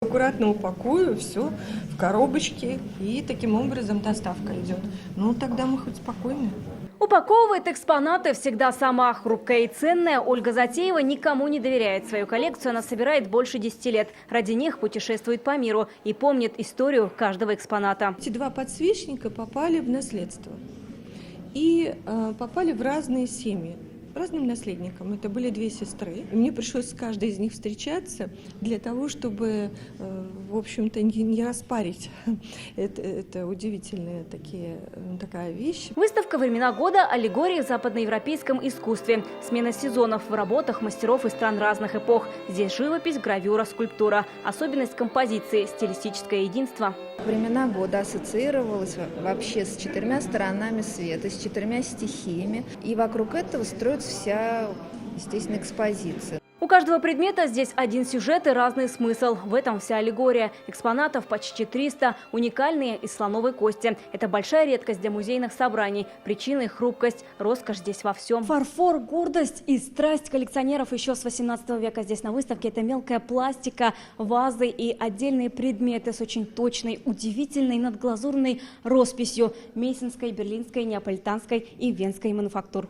Аккуратно упакую все в коробочки, и таким образом доставка идет. Ну, тогда мы хоть спокойны. Упаковывает экспонаты всегда сама. Хрупкая и ценная Ольга Затеева никому не доверяет. Свою коллекцию она собирает больше 10 лет. Ради них путешествует по миру и помнит историю каждого экспоната. Эти два подсвечника попали в наследство и попали в разные семьи. Разным наследникам. Это были две сестры. И мне пришлось с каждой из них встречаться для того, чтобы, в общем-то, не распарить. Это удивительная такая вещь. Выставка «Времена года» – аллегория в западноевропейском искусстве. Смена сезонов в работах мастеров из стран разных эпох. Здесь живопись, гравюра, скульптура. Особенность композиции – стилистическое единство. «Времена года» ассоциировалась вообще с 4 сторонами света, с 4 стихиями. И вокруг этого строится вся, естественно, экспозиция. У каждого предмета здесь один сюжет и разный смысл. В этом вся аллегория. Экспонатов почти 300, уникальные из слоновой кости. Это большая редкость для музейных собраний. Причина их хрупкость, роскошь здесь во всем. Фарфор, гордость и страсть коллекционеров еще с 18 века. Здесь на выставке это мелкая пластика, вазы и отдельные предметы с очень точной, удивительной надглазурной росписью мейсонской, берлинской, неаполитанской и венской мануфактур.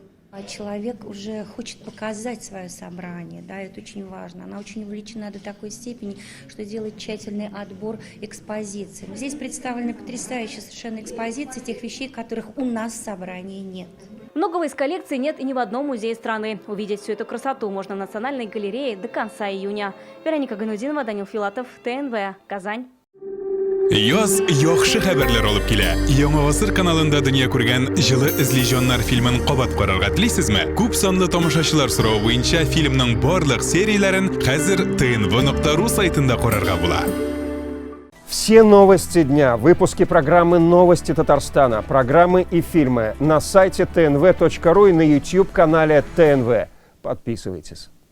Человек уже хочет показать свое собрание, да, это очень важно. Она очень увлечена до такой степени, что делает тщательный отбор экспозиций. Здесь представлены потрясающие совершенно экспозиции тех вещей, которых у нас в собрании нет. Многого из коллекции нет и ни в одном музее страны. Увидеть всю эту красоту можно в Национальной галерее до конца июня. Вероника Ганудинова, Данил Филатов, ТНВ, Казань. Yoz yaxshi xabarlar olib kela. Yangi asr kanalında dunyo ko'rgan Jili izleyjonlar filmin qabat qarorga tilaysizmi? Ko'p sonli tomoshachilar so'rovi bo'yicha filmning barliq seriyalarini hozir tnv.ru saytida ko'rarga bo'ladi. Все новости дня, выпуски программы «Новости Татарстана», программы и фильмы на сайте tnv.ru и на YouTube-канале ТНВ. Подписывайтесь.